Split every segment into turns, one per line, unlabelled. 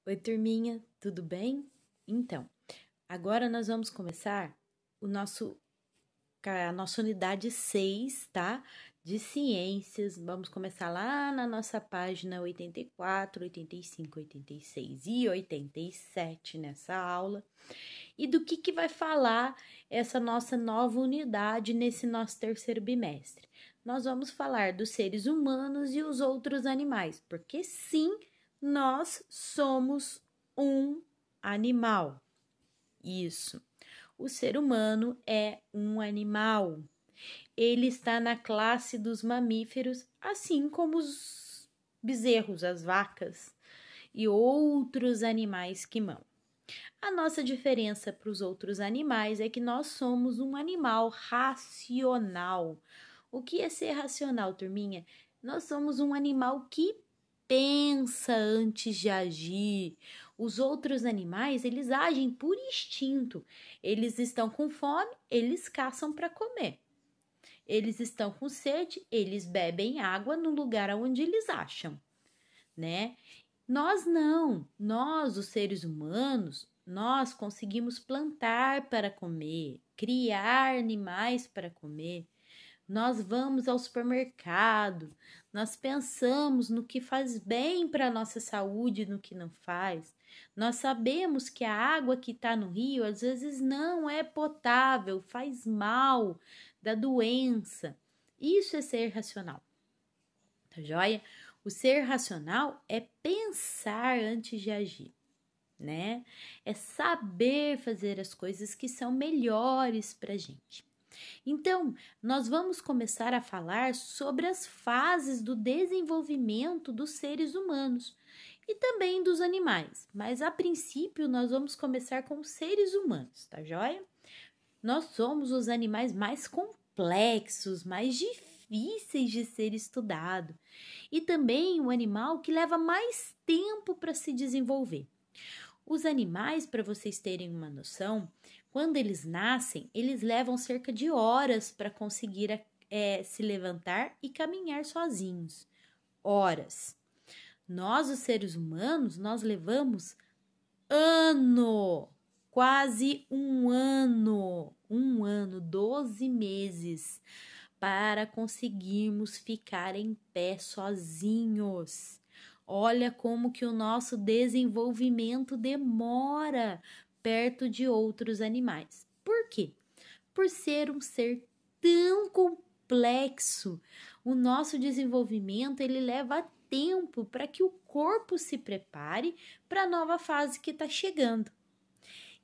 Oi, turminha, tudo bem? Então, agora nós vamos começar a nossa unidade 6, tá? De ciências. Vamos começar lá na nossa página 84, 85, 86 e 87 nessa aula. E do que vai falar essa nossa nova unidade nesse nosso terceiro bimestre? Nós vamos falar dos seres humanos e os outros animais, porque sim, nós somos um animal. Isso. O ser humano é um animal. Ele está na classe dos mamíferos, assim como os bezerros, as vacas e outros animais que mamam. A nossa diferença para os outros animais é que nós somos um animal racional. O que é ser racional, turminha? Nós somos um animal que pensa antes de agir. Os outros animais, eles agem por instinto. Eles estão com fome, eles caçam para comer. Eles estão com sede, eles bebem água no lugar onde eles acham, né? Nós não, nós, os seres humanos, nós conseguimos plantar para comer, criar animais para comer. Nós vamos ao supermercado, nós pensamos no que faz bem para a nossa saúde e no que não faz. Nós sabemos que a água que está no rio às vezes não é potável, faz mal, dá doença. Isso é ser racional, tá joia? O ser racional é pensar antes de agir, né? É saber fazer as coisas que são melhores para a gente. Então, nós vamos começar a falar sobre as fases do desenvolvimento dos seres humanos e também dos animais, mas a princípio nós vamos começar com os seres humanos, tá joia? Nós somos os animais mais complexos, mais difíceis de ser estudado e também o animal que leva mais tempo para se desenvolver. Os animais, para vocês terem uma noção, quando eles nascem, eles levam cerca de horas para conseguir se levantar e caminhar sozinhos. Horas. Nós, os seres humanos, nós levamos quase um ano, 12 meses, para conseguirmos ficar em pé sozinhos. Olha como que o nosso desenvolvimento demora perto de outros animais. Por quê? Por ser um ser tão complexo, o nosso desenvolvimento ele leva tempo para que o corpo se prepare para a nova fase que está chegando.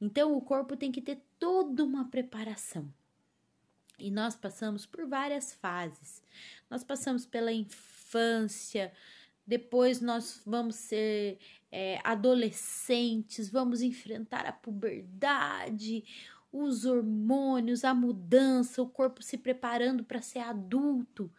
Então, o corpo tem que ter toda uma preparação. E nós passamos por várias fases. Nós passamos pela infância, depois nós vamos ser adolescentes, vamos enfrentar a puberdade, os hormônios, a mudança, o corpo se preparando para ser adulto.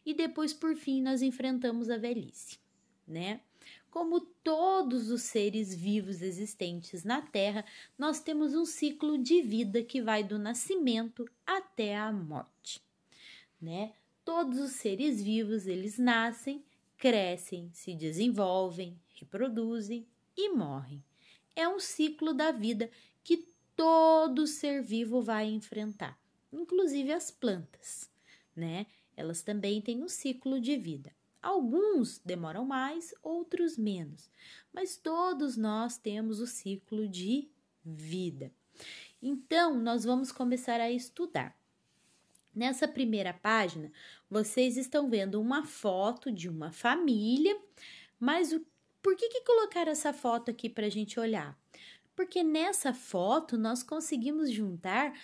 E depois, por fim, nós enfrentamos a velhice, né? Como todos os seres vivos existentes na Terra, nós temos um ciclo de vida que vai do nascimento até a morte, né? Todos os seres vivos, eles nascem, crescem, se desenvolvem, reproduzem e morrem. É um ciclo da vida que todo ser vivo vai enfrentar, inclusive as plantas, né? Elas também têm um ciclo de vida. Alguns demoram mais, outros menos, mas todos nós temos o ciclo de vida. Então, nós vamos começar a estudar. Nessa primeira página, vocês estão vendo uma foto de uma família, mas por que colocaram essa foto aqui para a gente olhar? Porque nessa foto nós conseguimos juntar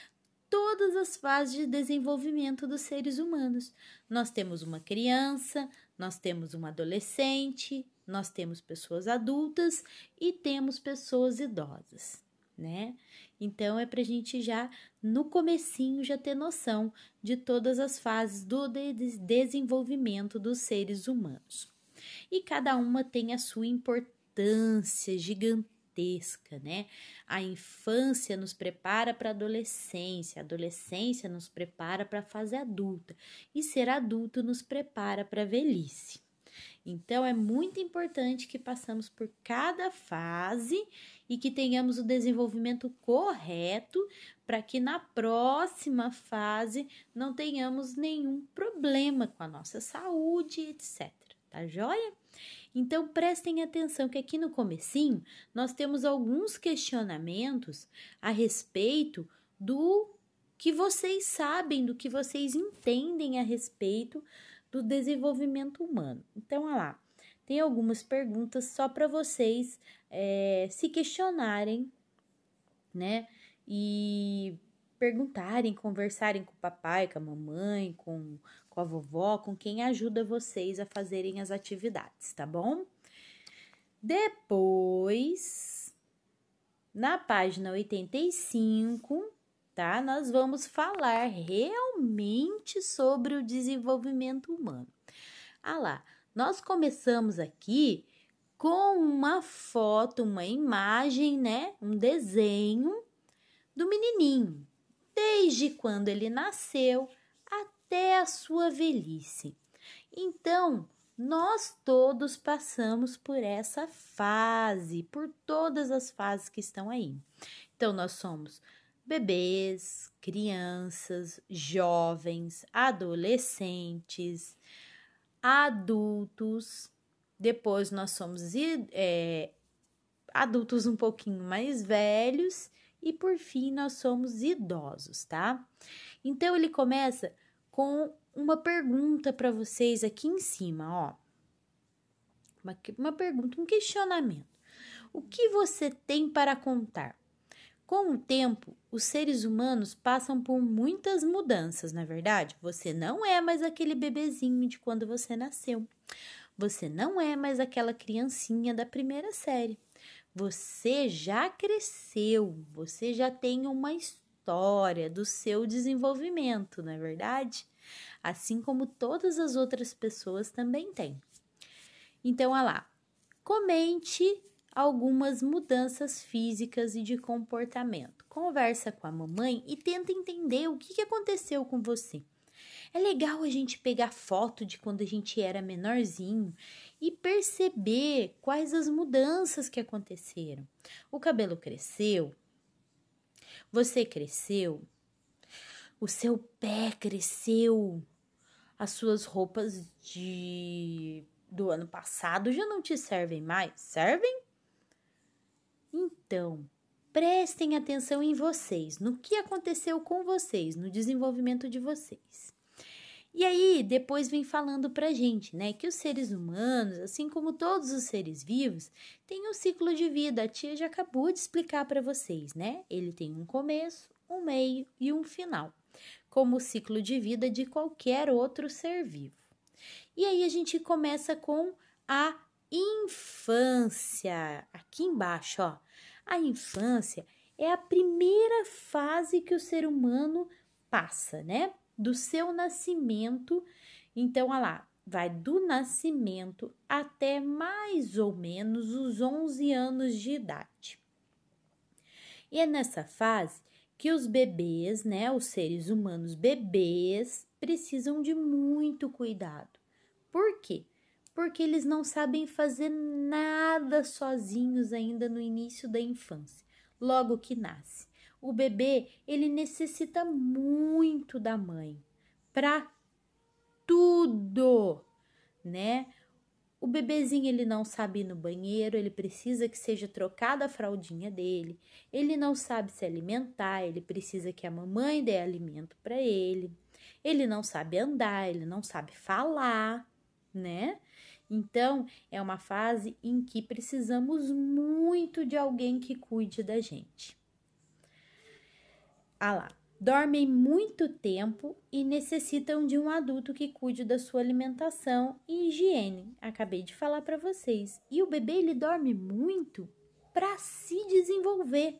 todas as fases de desenvolvimento dos seres humanos. Nós temos uma criança, nós temos um adolescente, nós temos pessoas adultas e temos pessoas idosas, né? Então, é para a gente já, no comecinho, já ter noção de todas as fases do desenvolvimento dos seres humanos. E cada uma tem a sua importância gigantesca, né? A infância nos prepara para a adolescência nos prepara para a fase adulta e ser adulto nos prepara para a velhice. Então, é muito importante que passamos por cada fase e que tenhamos o desenvolvimento correto para que na próxima fase não tenhamos nenhum problema com a nossa saúde, etc. Tá joia? Então, prestem atenção que aqui no comecinho nós temos alguns questionamentos a respeito do que vocês sabem, do que vocês entendem a respeito do desenvolvimento humano. Então, olha lá, tem algumas perguntas só para vocês se questionarem, né? E perguntarem, conversarem com o papai, com a mamãe, com a vovó, com quem ajuda vocês a fazerem as atividades, tá bom? Depois, na página 85, tá? Nós vamos falar realmente sobre o desenvolvimento humano. Ah lá, nós começamos aqui com uma foto, uma imagem, né? Um desenho do menininho, desde quando ele nasceu até a sua velhice. Então, nós todos passamos por essa fase, por todas as fases que estão aí. Então, nós somos bebês, crianças, jovens, adolescentes, adultos. Depois nós somos adultos um pouquinho mais velhos e por fim nós somos idosos, tá? Então ele começa com uma pergunta para vocês aqui em cima, ó. Uma pergunta, um questionamento. O que você tem para contar? Com o tempo, os seres humanos passam por muitas mudanças, não é verdade? Você não é mais aquele bebezinho de quando você nasceu. Você não é mais aquela criancinha da primeira série. Você já cresceu, você já tem uma história do seu desenvolvimento, não é verdade? Assim como todas as outras pessoas também têm. Então, olha lá, comente algumas mudanças físicas e de comportamento. Conversa com a mamãe e tenta entender o que aconteceu com você. É legal a gente pegar foto de quando a gente era menorzinho e perceber quais as mudanças que aconteceram. O cabelo cresceu? Você cresceu? O seu pé cresceu? As suas roupas do ano passado já não te servem mais? Servem? Então, prestem atenção em vocês, no que aconteceu com vocês, no desenvolvimento de vocês. E aí, depois vem falando pra gente, né, que os seres humanos, assim como todos os seres vivos, têm um ciclo de vida. A tia já acabou de explicar para vocês, né? Ele tem um começo, um meio e um final, como o ciclo de vida de qualquer outro ser vivo. E aí a gente começa com a infância. Aqui embaixo, ó. A infância é a primeira fase que o ser humano passa, né? Do seu nascimento. Então, olha lá, vai do nascimento até mais ou menos os 11 anos de idade. E é nessa fase que os bebês, né, os seres humanos bebês, precisam de muito cuidado. Por quê? Porque eles não sabem fazer nada sozinhos ainda no início da infância, logo que nasce. O bebê, ele necessita muito da mãe para tudo, né? O bebezinho, ele não sabe ir no banheiro, ele precisa que seja trocada a fraldinha dele, ele não sabe se alimentar, ele precisa que a mamãe dê alimento para ele não sabe andar, ele não sabe falar, né? Então, é uma fase em que precisamos muito de alguém que cuide da gente. Ah lá, dormem muito tempo e necessitam de um adulto que cuide da sua alimentação e higiene. Acabei de falar para vocês. E o bebê, ele dorme muito para se desenvolver.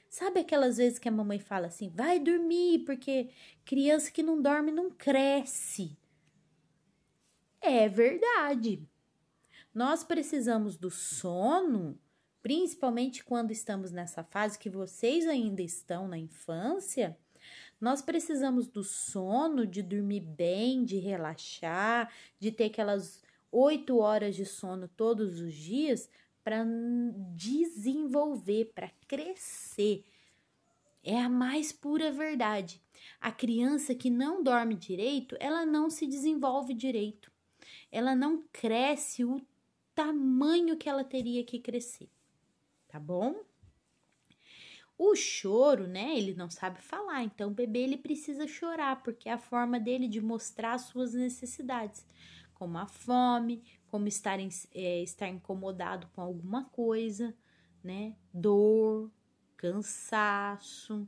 Sabe aquelas vezes que a mamãe fala assim, vai dormir, porque criança que não dorme não cresce. É verdade. Nós precisamos do sono, principalmente quando estamos nessa fase que vocês ainda estão na infância. Nós precisamos do sono, de dormir bem, de relaxar, de ter aquelas 8 horas de sono todos os dias para desenvolver, para crescer. É a mais pura verdade. A criança que não dorme direito, ela não se desenvolve direito. Ela não cresce o tamanho que ela teria que crescer, tá bom? O choro, né, ele não sabe falar, então o bebê ele precisa chorar, porque é a forma dele de mostrar as suas necessidades, como a fome, como estar incomodado com alguma coisa, né, dor, cansaço,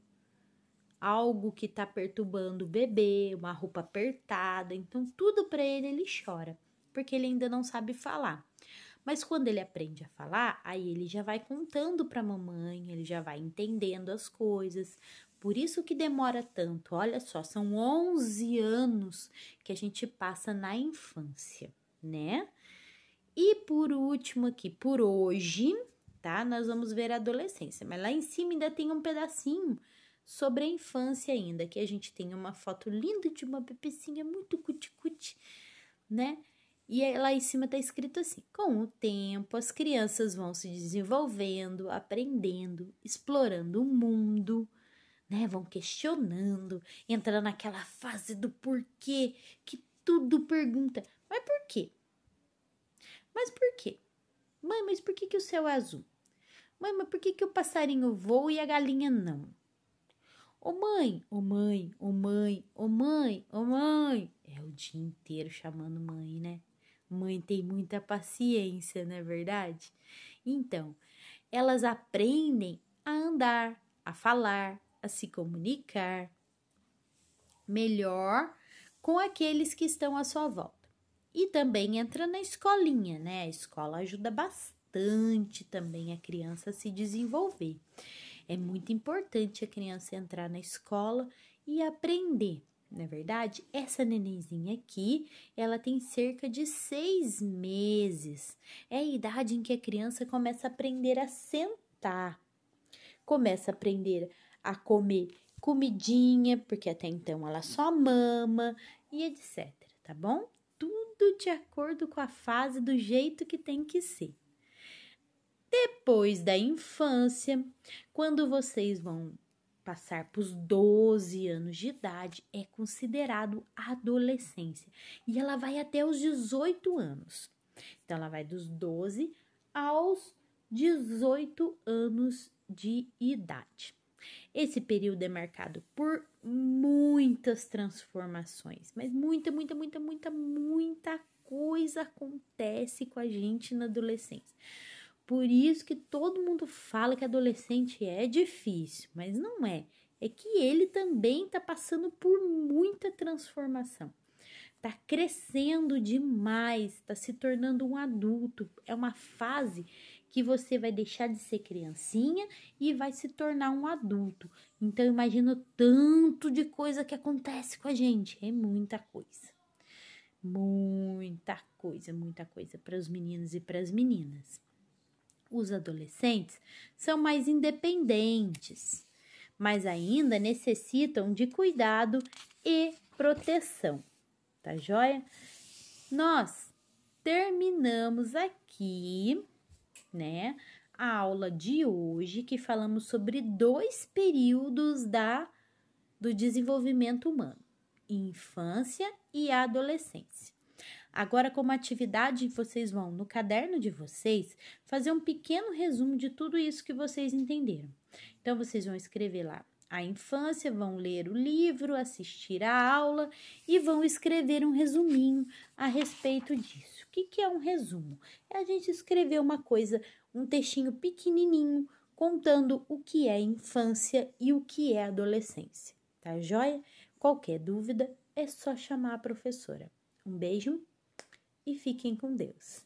algo que está perturbando o bebê, uma roupa apertada, então tudo para ele chora, porque ele ainda não sabe falar. Mas quando ele aprende a falar, aí ele já vai contando para a mamãe, ele já vai entendendo as coisas. Por isso que demora tanto. Olha só, são 11 anos que a gente passa na infância, né? E por último aqui, por hoje, tá? Nós vamos ver a adolescência. Mas lá em cima ainda tem um pedacinho sobre a infância ainda, que a gente tem uma foto linda de uma bebecinha muito cuti-cuti, né? E lá em cima tá escrito assim: com o tempo, as crianças vão se desenvolvendo, aprendendo, explorando o mundo, né? Vão questionando, entrando naquela fase do porquê, que tudo pergunta. Mas por quê? Mas por quê? Mãe, mas por que o céu é azul? Mãe, mas por que o passarinho voa e a galinha não? Ô mãe, ô mãe, ô mãe, ô mãe, ô mãe. É o dia inteiro chamando mãe, né? Mãe tem muita paciência, não é verdade? Então, elas aprendem a andar, a falar, a se comunicar melhor com aqueles que estão à sua volta. E também entra na escolinha, né? A escola ajuda bastante também a criança a se desenvolver. É muito importante a criança entrar na escola e aprender. Na verdade, essa nenenzinha aqui, ela tem cerca de 6 meses. É a idade em que a criança começa a aprender a sentar, começa a aprender a comer comidinha, porque até então ela só mama e etc, tá bom? Tudo de acordo com a fase, do jeito que tem que ser. Depois da infância, quando vocês vão passar para os 12 anos de idade, é considerado adolescência. E ela vai até os 18 anos. Então, ela vai dos 12 aos 18 anos de idade. Esse período é marcado por muitas transformações, mas muita coisa acontece com a gente na adolescência. Por isso que todo mundo fala que adolescente é difícil, mas não é. É que ele também está passando por muita transformação. Está crescendo demais, está se tornando um adulto. É uma fase que você vai deixar de ser criancinha e vai se tornar um adulto. Então, imagina o tanto de coisa que acontece com a gente. É muita coisa. Muita coisa para os meninos e para as meninas. Os adolescentes são mais independentes, mas ainda necessitam de cuidado e proteção, tá joia? Nós terminamos aqui, né, a aula de hoje, que falamos sobre 2 períodos do desenvolvimento humano, infância e adolescência. Agora, como atividade, vocês vão, no caderno de vocês, fazer um pequeno resumo de tudo isso que vocês entenderam. Então, vocês vão escrever lá a infância, vão ler o livro, assistir a aula e vão escrever um resuminho a respeito disso. O que é um resumo? É a gente escrever uma coisa, um textinho pequenininho, contando o que é infância e o que é adolescência. Tá joia? Qualquer dúvida, é só chamar a professora. Um beijo e fiquem com Deus.